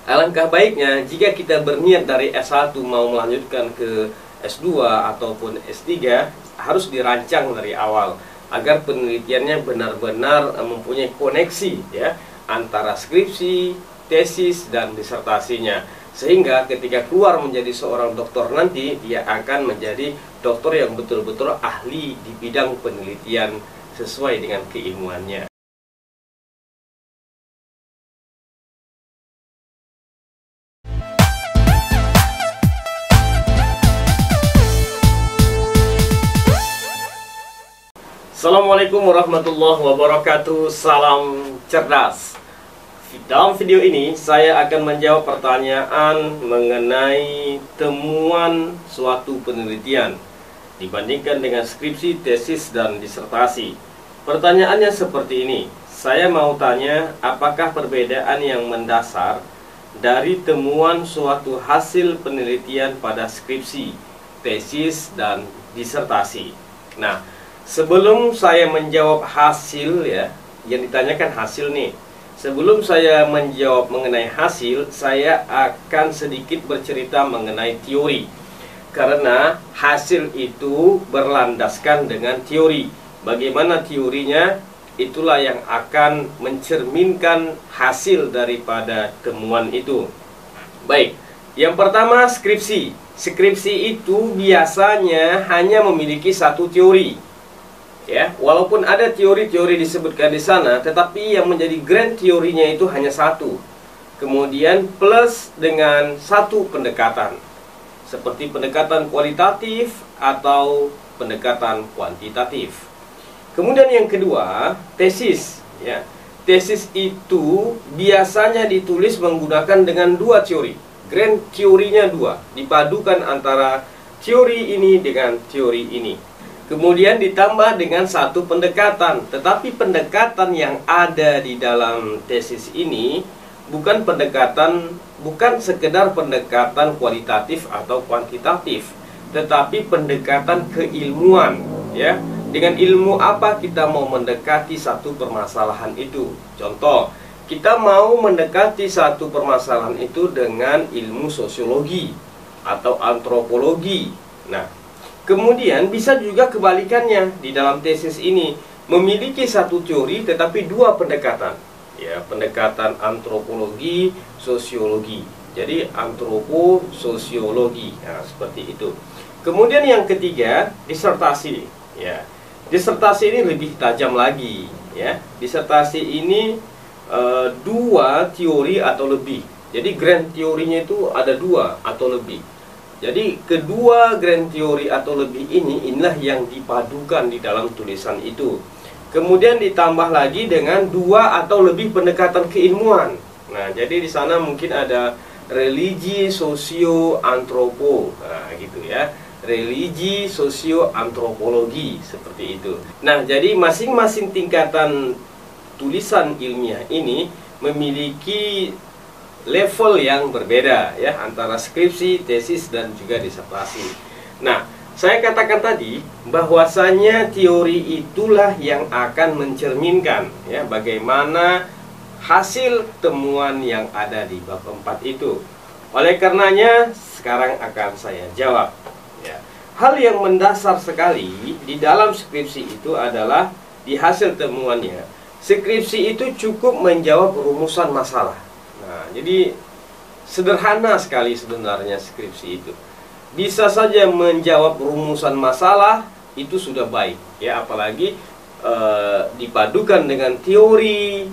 Alangkah baiknya jika kita berniat dari S1 mau melanjutkan ke S2 ataupun S3, harus dirancang dari awal agar penelitiannya benar-benar mempunyai koneksi ya antara skripsi, tesis, dan disertasinya. Sehingga ketika keluar menjadi seorang dokter nanti, dia akan menjadi dokter yang betul-betul ahli di bidang penelitian sesuai dengan keilmuannya. Assalamualaikum warahmatullahi wabarakatuh. Salam cerdas. Dalam video ini saya akan menjawab pertanyaan mengenai temuan suatu penelitian dibandingkan dengan skripsi, tesis, dan disertasi. Pertanyaannya seperti ini. Saya mau tanya, apakah perbedaan yang mendasar dari temuan suatu hasil penelitian pada skripsi, tesis, dan disertasi? Nah, sebelum saya menjawab hasil ya, yang ditanyakan hasil nih. Sebelum saya menjawab mengenai hasil, saya akan sedikit bercerita mengenai teori. Karena hasil itu berlandaskan dengan teori. Bagaimana teorinya? Itulah yang akan mencerminkan hasil daripada temuan itu. Baik, yang pertama skripsi. Skripsi itu biasanya hanya memiliki satu teori. Ya, walaupun ada teori-teori disebutkan di sana, tetapi yang menjadi grand teorinya itu hanya satu. Kemudian plus dengan satu pendekatan, seperti pendekatan kualitatif atau pendekatan kuantitatif. Kemudian yang kedua, tesis. Ya, tesis itu biasanya ditulis menggunakan dengan dua teori. Grand teorinya dua, dipadukan antara teori ini dengan teori ini. Kemudian ditambah dengan satu pendekatan. Tetapi pendekatan yang ada di dalam tesis ini bukan sekedar pendekatan kualitatif atau kuantitatif, tetapi pendekatan keilmuan ya. Dengan ilmu apa kita mau mendekati satu permasalahan itu? Contoh, kita mau mendekati satu permasalahan itu dengan ilmu sosiologi atau antropologi. Nah, kemudian bisa juga kebalikannya di dalam tesis ini memiliki satu teori tetapi dua pendekatan. Ya, pendekatan antropologi, sosiologi. Jadi antropososiologi. Nah, seperti itu. Kemudian yang ketiga, disertasi. Ya. Disertasi ini lebih tajam lagi, ya. Disertasi ini dua teori atau lebih. Jadi grand teorinya itu ada dua atau lebih. Jadi kedua grand teori atau lebih inilah yang dipadukan di dalam tulisan itu. Kemudian ditambah lagi dengan dua atau lebih pendekatan keilmuan. Nah, jadi di sana mungkin ada religi, sosio, antropo. Nah, gitu ya. Religi, sosio, antropologi, seperti itu. Nah, jadi masing-masing tingkatan tulisan ilmiah ini memiliki level yang berbeda ya antara skripsi, tesis, dan juga disertasi. Nah, saya katakan tadi bahwasanya teori itulah yang akan mencerminkan ya bagaimana hasil temuan yang ada di bab 4 itu. Oleh karenanya sekarang akan saya jawab ya. Hal yang mendasar sekali di dalam skripsi itu adalah di hasil temuannya. Skripsi itu cukup menjawab rumusan masalah. Nah, jadi sederhana sekali sebenarnya skripsi itu. Bisa saja menjawab rumusan masalah, itu sudah baik ya, apalagi dipadukan dengan teori,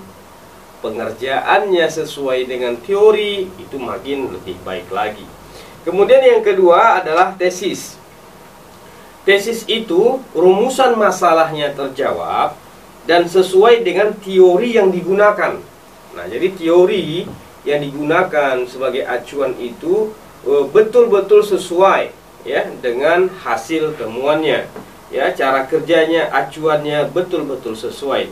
pengerjaannya sesuai dengan teori, itu makin lebih baik lagi. Kemudian yang kedua adalah tesis. Tesis itu rumusan masalahnya terjawab dan sesuai dengan teori yang digunakan. Nah, jadi teori yang digunakan sebagai acuan itu betul-betul sesuai ya dengan hasil temuannya. Ya, cara kerjanya, acuannya betul-betul sesuai.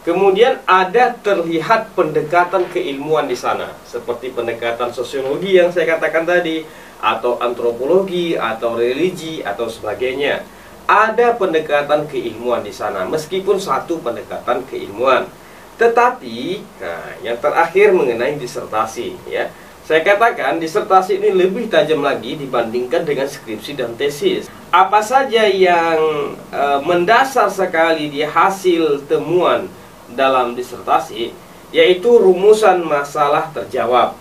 Kemudian ada terlihat pendekatan keilmuan di sana, seperti pendekatan sosiologi yang saya katakan tadi, atau antropologi, atau religi, atau sebagainya. Ada pendekatan keilmuan di sana, meskipun satu pendekatan keilmuan. Tetapi, nah, yang terakhir mengenai disertasi, ya, Saya katakan disertasi ini lebih tajam lagi dibandingkan dengan skripsi dan tesis. Apa saja yang mendasar sekali di hasil temuan dalam disertasi, yaitu rumusan masalah terjawab,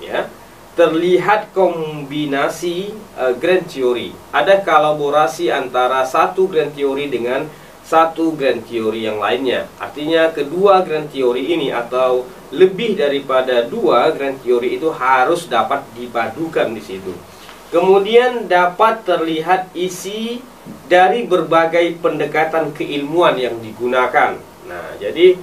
ya. Terlihat kombinasi grand theory. Ada kolaborasi antara satu grand theory dengan satu grand theory yang lainnya. Artinya kedua grand theory ini atau lebih daripada dua grand theory itu harus dapat dipadukan di situ. Kemudian dapat terlihat isi dari berbagai pendekatan keilmuan yang digunakan. Nah, jadi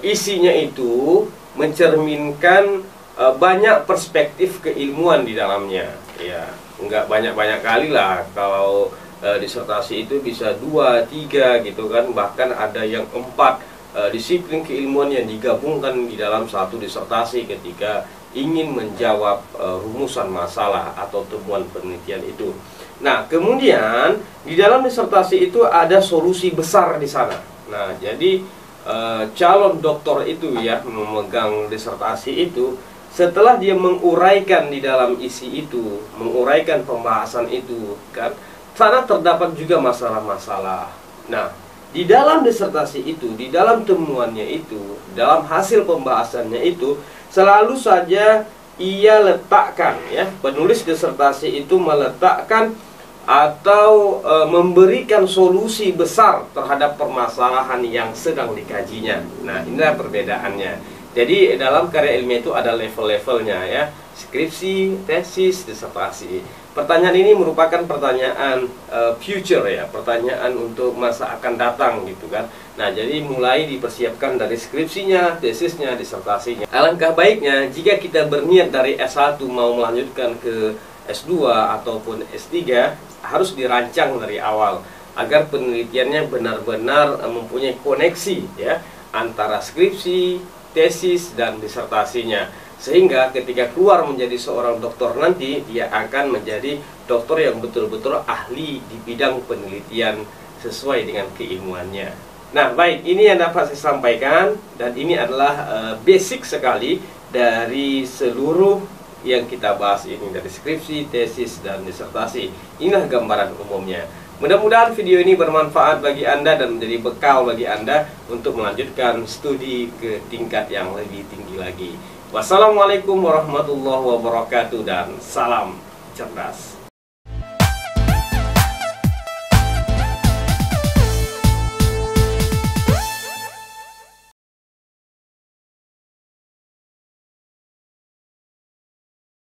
isinya itu mencerminkan banyak perspektif keilmuan di dalamnya. Ya, nggak banyak-banyak kali lah kalau disertasi itu bisa 2, 3 gitu kan, bahkan ada yang 4 disiplin keilmuan yang digabungkan di dalam satu disertasi ketika ingin menjawab rumusan masalah atau temuan penelitian itu. Nah, kemudian di dalam disertasi itu ada solusi besar di sana. Nah, jadi calon doktor itu ya memegang disertasi itu, setelah dia menguraikan di dalam isi itu, menguraikan pembahasan itu, kan, sana terdapat juga masalah-masalah. Nah, di dalam disertasi itu, di dalam temuannya itu, dalam hasil pembahasannya itu, selalu saja ia letakkan, ya, penulis disertasi itu meletakkan atau memberikan solusi besar terhadap permasalahan yang sedang dikajinya. Nah, inilah perbedaannya. Jadi dalam karya ilmiah itu ada level-levelnya, ya, skripsi, tesis, disertasi. Pertanyaan ini merupakan pertanyaan future, ya, pertanyaan untuk masa akan datang gitu kan. Nah, jadi mulai dipersiapkan dari skripsinya, tesisnya, disertasinya. Alangkah baiknya jika kita berniat dari S1 mau melanjutkan ke S2 ataupun S3, harus dirancang dari awal agar penelitiannya benar-benar mempunyai koneksi, ya, antara skripsi, tesis, dan disertasinya. Sehingga ketika keluar menjadi seorang dokter nanti, dia akan menjadi dokter yang betul-betul ahli di bidang penelitian sesuai dengan keilmuannya. Nah, baik, ini yang dapat saya sampaikan, dan ini adalah basic sekali dari seluruh yang kita bahas ini, dari skripsi, tesis, dan disertasi. Inilah gambaran umumnya. Mudah-mudahan video ini bermanfaat bagi Anda dan menjadi bekal bagi Anda untuk melanjutkan studi ke tingkat yang lebih tinggi lagi. Wassalamualaikum warahmatullahi wabarakatuh dan salam cerdas.